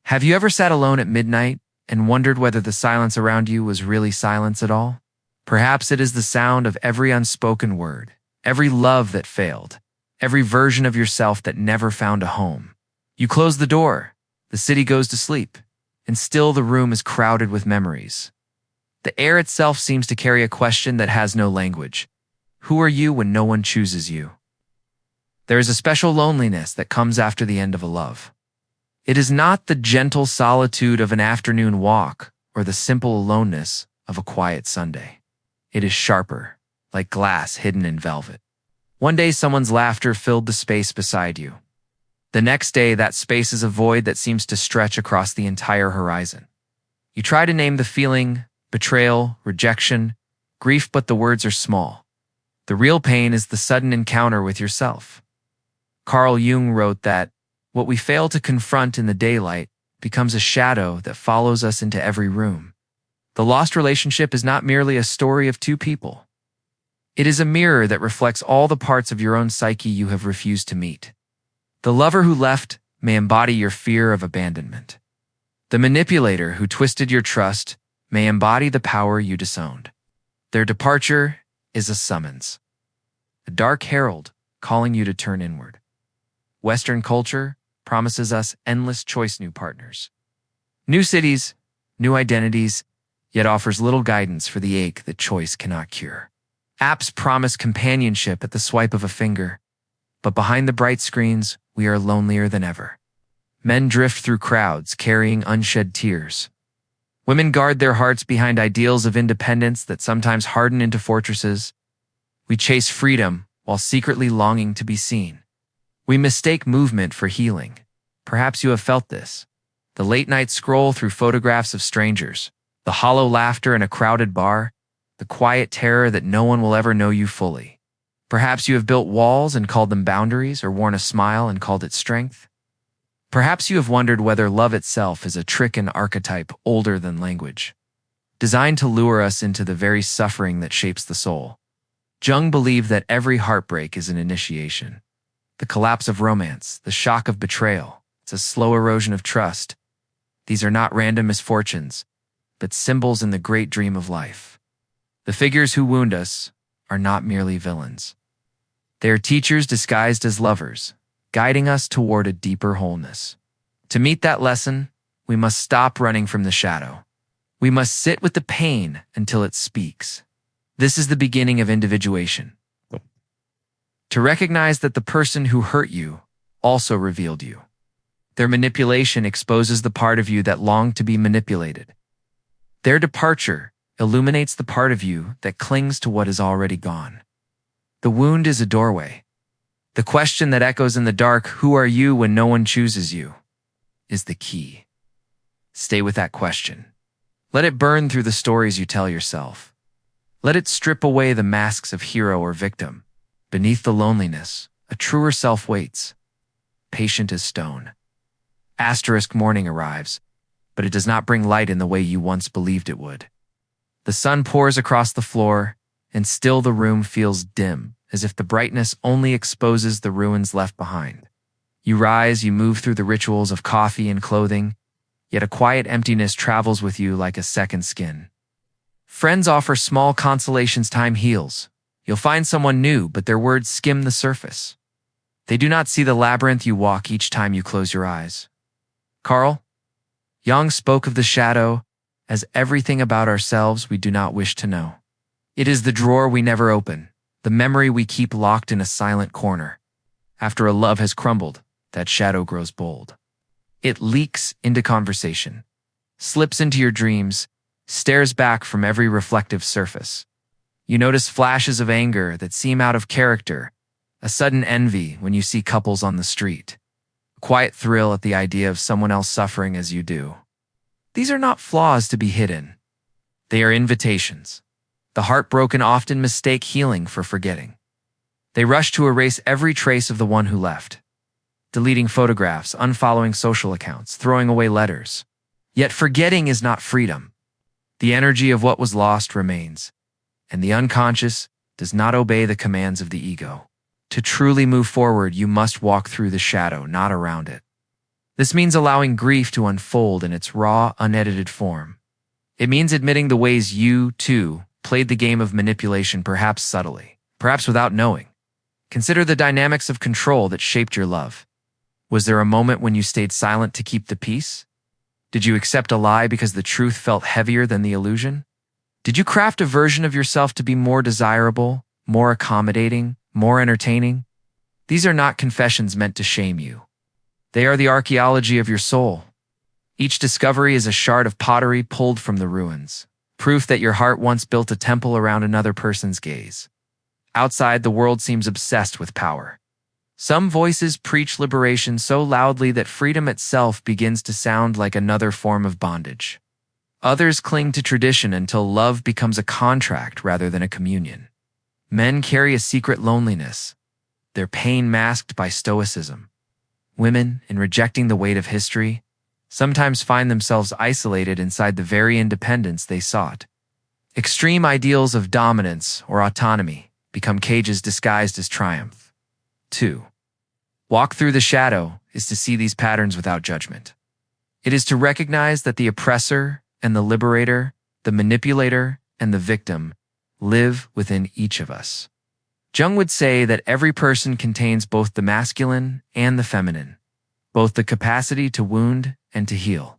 Have you ever sat alone at midnight and wondered whether the silence around you was really silence at all? Perhaps it is the sound of every unspoken word, every love that failed, every version of yourself that never found a home. You close the door, the city goes to sleep, and still the room is crowded with memories. The air itself seems to carry a question that has no language. Who are you when no one chooses you? There is a special loneliness that comes after the end of a love. It is not the gentle solitude of an afternoon walk or the simple aloneness of a quiet Sunday. It is sharper, like glass hidden in velvet. One day someone's laughter filled the space beside you. The next day that space is a void that seems to stretch across the entire horizon. You try to name the feeling, betrayal, rejection, grief, but the words are small. The real pain is the sudden encounter with yourself. Carl Jung wrote that what we fail to confront in the daylight becomes a shadow that follows us into every room. The lost relationship is not merely a story of two people. It is a mirror that reflects all the parts of your own psyche you have refused to meet. The lover who left may embody your fear of abandonment. The manipulator who twisted your trust may embody the power you disowned. Their departure is a summons, a dark herald calling you to turn inward. Western culture promises us endless choice, new partners, new cities, new identities, yet offers little guidance for the ache that choice cannot cure. Apps promise companionship at the swipe of a finger, but behind the bright screens, we are lonelier than ever. Men drift through crowds carrying unshed tears. Women guard their hearts behind ideals of independence that sometimes harden into fortresses. We chase freedom while secretly longing to be seen. We mistake movement for healing. Perhaps you have felt this. The late-night scroll through photographs of strangers, the hollow laughter in a crowded bar, the quiet terror that no one will ever know you fully. Perhaps you have built walls and called them boundaries, or worn a smile and called it strength. Perhaps you have wondered whether love itself is a trick and archetype older than language, designed to lure us into the very suffering that shapes the soul. Jung believed that every heartbreak is an initiation. The collapse of romance, the shock of betrayal, it's a slow erosion of trust. These are not random misfortunes, but symbols in the great dream of life. The figures who wound us are not merely villains. They are teachers disguised as lovers, guiding us toward a deeper wholeness. To meet that lesson, we must stop running from the shadow. We must sit with the pain until it speaks. This is the beginning of individuation. To recognize that the person who hurt you also revealed you. Their manipulation exposes the part of you that longed to be manipulated. Their departure illuminates the part of you that clings to what is already gone. The wound is a doorway. The question that echoes in the dark, who are you when no one chooses you, is the key. Stay with that question. Let it burn through the stories you tell yourself. Let it strip away the masks of hero or victim. Beneath the loneliness, a truer self waits, patient as stone. Asterisk morning arrives, but it does not bring light in the way you once believed it would. The sun pours across the floor, and still the room feels dim, as if the brightness only exposes the ruins left behind. You rise, you move through the rituals of coffee and clothing, yet a quiet emptiness travels with you like a second skin. Friends offer small consolations, time heals. You'll find someone new, but their words skim the surface. They do not see the labyrinth you walk each time you close your eyes. Carl Jung spoke of the shadow as everything about ourselves we do not wish to know. It is the drawer we never open, the memory we keep locked in a silent corner. After a love has crumbled, that shadow grows bold. It leaks into conversation, slips into your dreams, stares back from every reflective surface. You notice flashes of anger that seem out of character, a sudden envy when you see couples on the street, a quiet thrill at the idea of someone else suffering as you do. These are not flaws to be hidden. They are invitations. The heartbroken often mistake healing for forgetting. They rush to erase every trace of the one who left, deleting photographs, unfollowing social accounts, throwing away letters. Yet forgetting is not freedom. The energy of what was lost remains, and the unconscious does not obey the commands of the ego. To truly move forward, you must walk through the shadow, not around it. This means allowing grief to unfold in its raw, unedited form. It means admitting the ways you, too, played the game of manipulation, perhaps subtly, perhaps without knowing. Consider the dynamics of control that shaped your love. Was there a moment when you stayed silent to keep the peace? Did you accept a lie because the truth felt heavier than the illusion? Did you craft a version of yourself to be more desirable, more accommodating, more entertaining? These are not confessions meant to shame you. They are the archaeology of your soul. Each discovery is a shard of pottery pulled from the ruins, proof that your heart once built a temple around another person's gaze. Outside, the world seems obsessed with power. Some voices preach liberation so loudly that freedom itself begins to sound like another form of bondage. Others cling to tradition until love becomes a contract rather than a communion. Men carry a secret loneliness, their pain masked by stoicism. Women, in rejecting the weight of history, sometimes find themselves isolated inside the very independence they sought. Extreme ideals of dominance or autonomy become cages disguised as triumph. 2. Walk through the shadow is to see these patterns without judgment. It is to recognize that the oppressor and the liberator, the manipulator and the victim, live within each of us. Jung would say that every person contains both the masculine and the feminine, both the capacity to wound and to heal.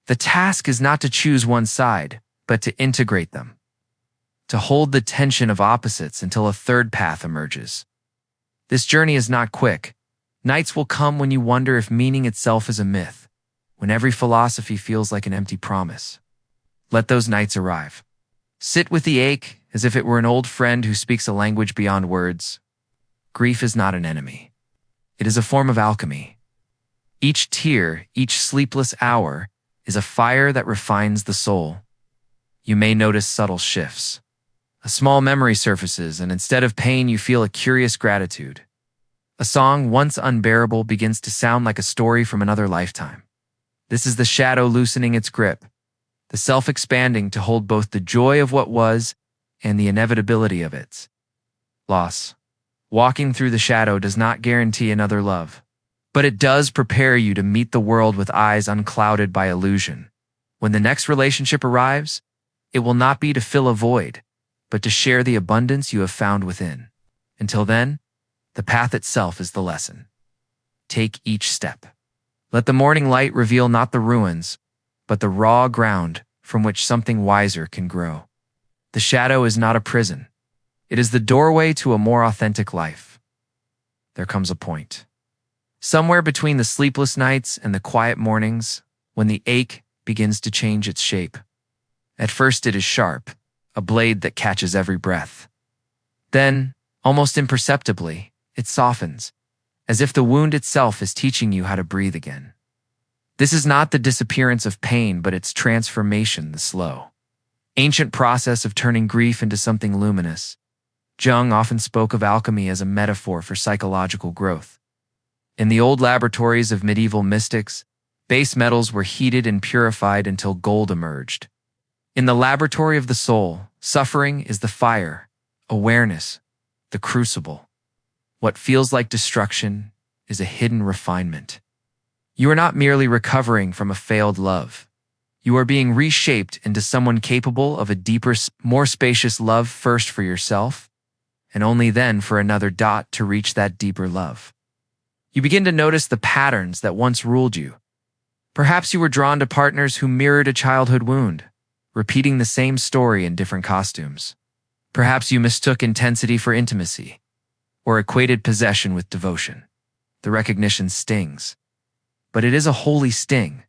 The task is not to choose one side, but to integrate them, to hold the tension of opposites until a third path emerges. This journey is not quick. Nights will come when you wonder if meaning itself is a myth, when every philosophy feels like an empty promise. Let those nights arrive. Sit with the ache as if it were an old friend who speaks a language beyond words. Grief is not an enemy. It is a form of alchemy. Each tear, each sleepless hour, is a fire that refines the soul. You may notice subtle shifts. A small memory surfaces, and instead of pain, you feel a curious gratitude. A song once unbearable begins to sound like a story from another lifetime. This is the shadow loosening its grip, the self expanding to hold both the joy of what was and the inevitability of its loss. Walking through the shadow does not guarantee another love, but it does prepare you to meet the world with eyes unclouded by illusion. When the next relationship arrives, it will not be to fill a void, but to share the abundance you have found within. Until then, the path itself is the lesson. Take each step. Let the morning light reveal not the ruins, but the raw ground from which something wiser can grow. The shadow is not a prison. It is the doorway to a more authentic life. There comes a point, somewhere between the sleepless nights and the quiet mornings, when the ache begins to change its shape. At first it is sharp, a blade that catches every breath. Then, almost imperceptibly, it softens, as if the wound itself is teaching you how to breathe again. This is not the disappearance of pain, but its transformation, the slow, ancient process of turning grief into something luminous. Jung often spoke of alchemy as a metaphor for psychological growth. In the old laboratories of medieval mystics, base metals were heated and purified until gold emerged. In the laboratory of the soul, suffering is the fire, awareness, the crucible. What feels like destruction is a hidden refinement. You are not merely recovering from a failed love. You are being reshaped into someone capable of a deeper, more spacious love, first for yourself, and only then for another to reach that deeper love. You begin to notice the patterns that once ruled you. Perhaps you were drawn to partners who mirrored a childhood wound, repeating the same story in different costumes. Perhaps you mistook intensity for intimacy, or equated possession with devotion. The recognition stings. But it is a holy sting,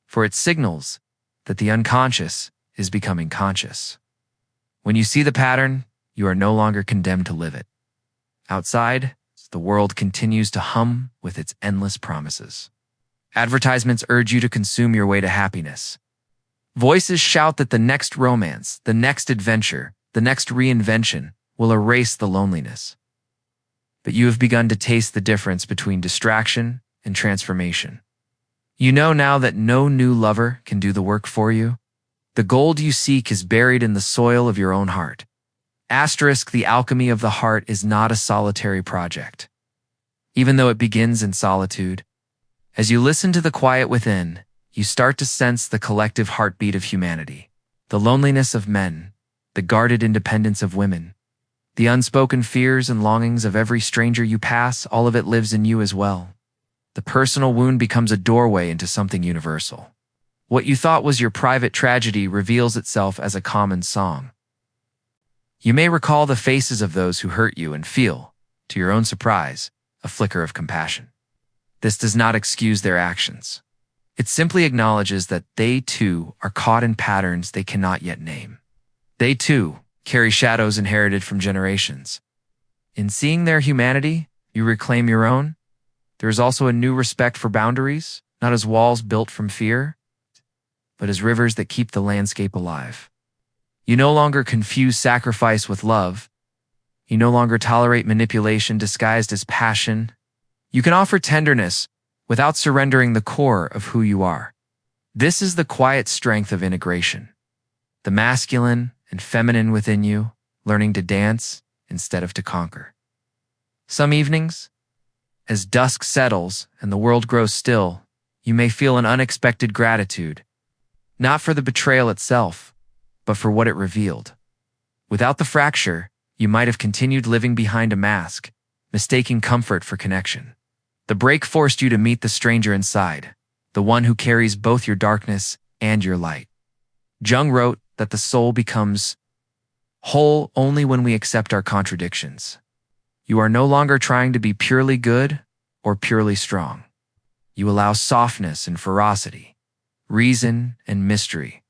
for it signals that the unconscious is becoming conscious. When you see the pattern, you are no longer condemned to live it. Outside, the world continues to hum with its endless promises. Advertisements urge you to consume your way to happiness. Voices shout that the next romance, the next adventure, the next reinvention will erase the loneliness. But you have begun to taste the difference between distraction and transformation. You know now that no new lover can do the work for you. The gold you seek is buried in the soil of your own heart. The alchemy of the heart is not a solitary project. Even though it begins in solitude, As you listen to the quiet within, you start to sense the collective heartbeat of humanity, the loneliness of men, the guarded independence of women, the unspoken fears and longings of every stranger you pass. All of it lives in you as well. The personal wound becomes a doorway into something universal. What you thought was your private tragedy reveals itself as a common song. You may recall the faces of those who hurt you and feel, to your own surprise, a flicker of compassion. This does not excuse their actions. It simply acknowledges that they too are caught in patterns they cannot yet name. They too carry shadows inherited from generations. In seeing their humanity, you reclaim your own. There is also a new respect for boundaries, not as walls built from fear, but as rivers that keep the landscape alive. You no longer confuse sacrifice with love. You no longer tolerate manipulation disguised as passion. You can offer tenderness without surrendering the core of who you are. This is the quiet strength of integration. The masculine and feminine within you, learning to dance instead of to conquer. Some evenings, as dusk settles and the world grows still, you may feel an unexpected gratitude, not for the betrayal itself, but for what it revealed. Without the fracture, you might have continued living behind a mask, mistaking comfort for connection. The break forced you to meet the stranger inside, the one who carries both your darkness and your light. Jung wrote that the soul becomes whole only when we accept our contradictions. You are no longer trying to be purely good or purely strong. You allow softness and ferocity, reason and mystery,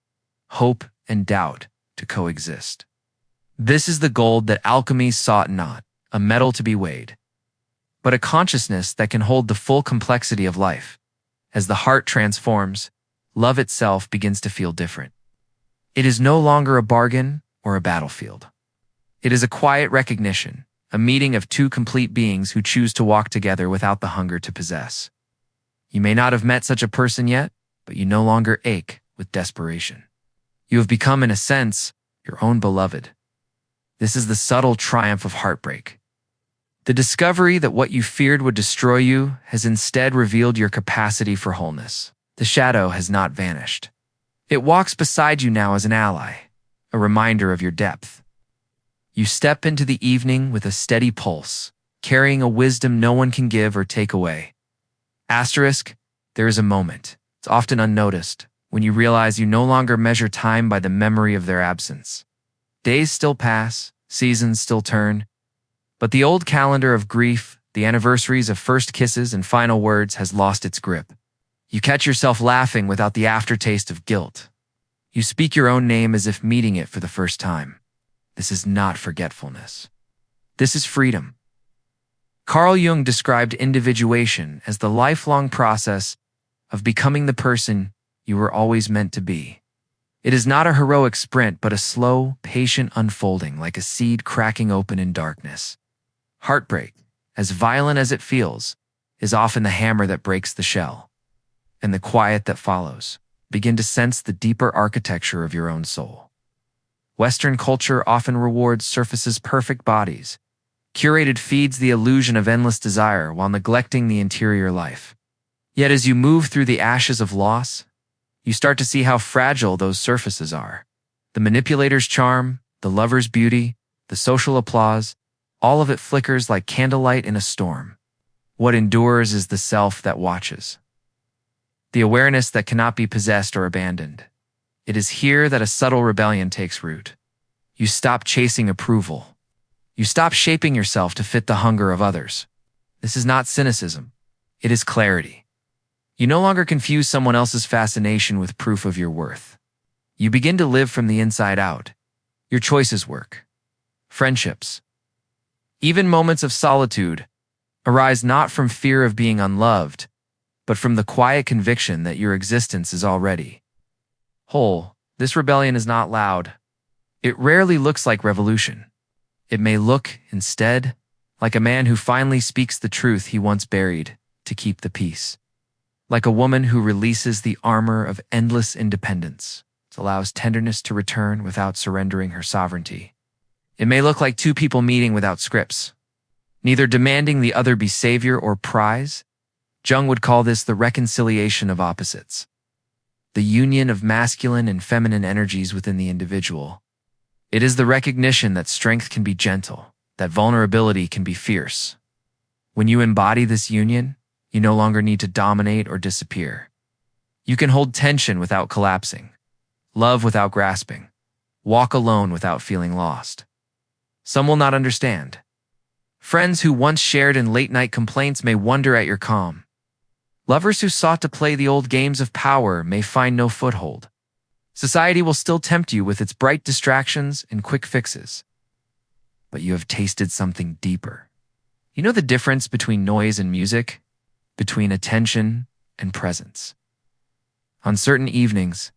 hope and doubt to coexist. This is the gold that alchemy sought not, a metal to be weighed, but a consciousness that can hold the full complexity of life. As the heart transforms, love itself begins to feel different. It is no longer a bargain or a battlefield. It is a quiet recognition, a meeting of two complete beings who choose to walk together without the hunger to possess. You may not have met such a person yet, but you no longer ache with desperation. You have become, in a sense, your own beloved. This is the subtle triumph of heartbreak. The discovery that what you feared would destroy you has instead revealed your capacity for wholeness. The shadow has not vanished. It walks beside you now as an ally, a reminder of your depth. You step into the evening with a steady pulse, carrying a wisdom no one can give or take away. Asterisk, there is a moment, it's often unnoticed, when you realize you no longer measure time by the memory of their absence. Days still pass, seasons still turn, but the old calendar of grief, the anniversaries of first kisses and final words, has lost its grip. You catch yourself laughing without the aftertaste of guilt. You speak your own name as if meeting it for the first time. This is not forgetfulness. This is freedom. Carl Jung described individuation as the lifelong process of becoming the person you were always meant to be. It is not a heroic sprint, but a slow, patient unfolding like a seed cracking open in darkness. Heartbreak, as violent as it feels, is often the hammer that breaks the shell. And the quiet that follows, begin to sense the deeper architecture of your own soul. Western culture often rewards surface's perfect bodies. Curated feeds the illusion of endless desire while neglecting the interior life. Yet as you move through the ashes of loss, you start to see how fragile those surfaces are. The manipulator's charm, the lover's beauty, the social applause, all of it flickers like candlelight in a storm. What endures is the self that watches. The awareness that cannot be possessed or abandoned. It is here that a subtle rebellion takes root. You stop chasing approval. You stop shaping yourself to fit the hunger of others. This is not cynicism. It is clarity. You no longer confuse someone else's fascination with proof of your worth. You begin to live from the inside out. Your choices work. Friendships, even moments of solitude, arise not from fear of being unloved, but from the quiet conviction that your existence is already whole. This rebellion is not loud. It rarely looks like revolution. It may look, instead, like a man who finally speaks the truth he once buried to keep the peace. Like a woman who releases the armor of endless independence, allows tenderness to return without surrendering her sovereignty. It may look like two people meeting without scripts, neither demanding the other be savior or prize, Jung would call this the reconciliation of opposites, the union of masculine and feminine energies within the individual. It is the recognition that strength can be gentle, that vulnerability can be fierce. When you embody this union, you no longer need to dominate or disappear. You can hold tension without collapsing, love without grasping, walk alone without feeling lost. Some will not understand. Friends who once shared in late-night complaints may wonder at your calm. Lovers who sought to play the old games of power may find no foothold. Society will still tempt you with its bright distractions and quick fixes. But you have tasted something deeper. You know the difference between noise and music, between attention and presence. On certain evenings,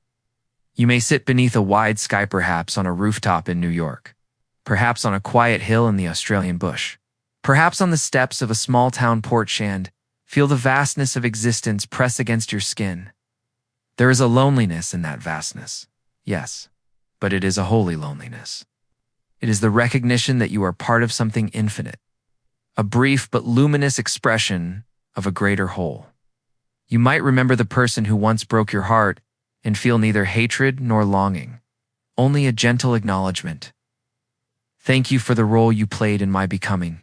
you may sit beneath a wide sky, perhaps on a rooftop in New York, perhaps on a quiet hill in the Australian bush, perhaps on the steps of a small-town porch and feel the vastness of existence press against your skin. There is a loneliness in that vastness, yes, but it is a holy loneliness. It is the recognition that you are part of something infinite, a brief but luminous expression of a greater whole. You might remember the person who once broke your heart and feel neither hatred nor longing, only a gentle acknowledgement. Thank you for the role you played in my becoming.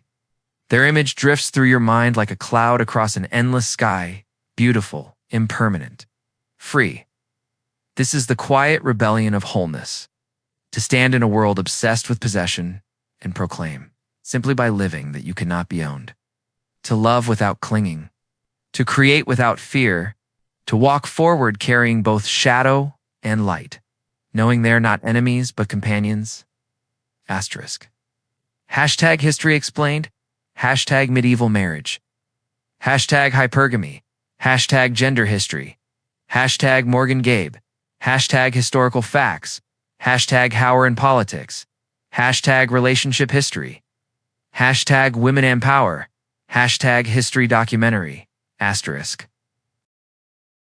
Their image drifts through your mind like a cloud across an endless sky, beautiful, impermanent, free. This is the quiet rebellion of wholeness, to stand in a world obsessed with possession and proclaim, simply by living, that you cannot be owned. To love without clinging, to create without fear, to walk forward carrying both shadow and light, knowing they're not enemies but companions. Asterisk. Hashtag history explained. Hashtag medieval marriage. Hashtag hypergamy. Hashtag gender history. Hashtag Morgan Gabe. Hashtag historical facts. Hashtag Hauer in politics. Hashtag relationship history. Hashtag women and power. Hashtag history documentary. Asterisk.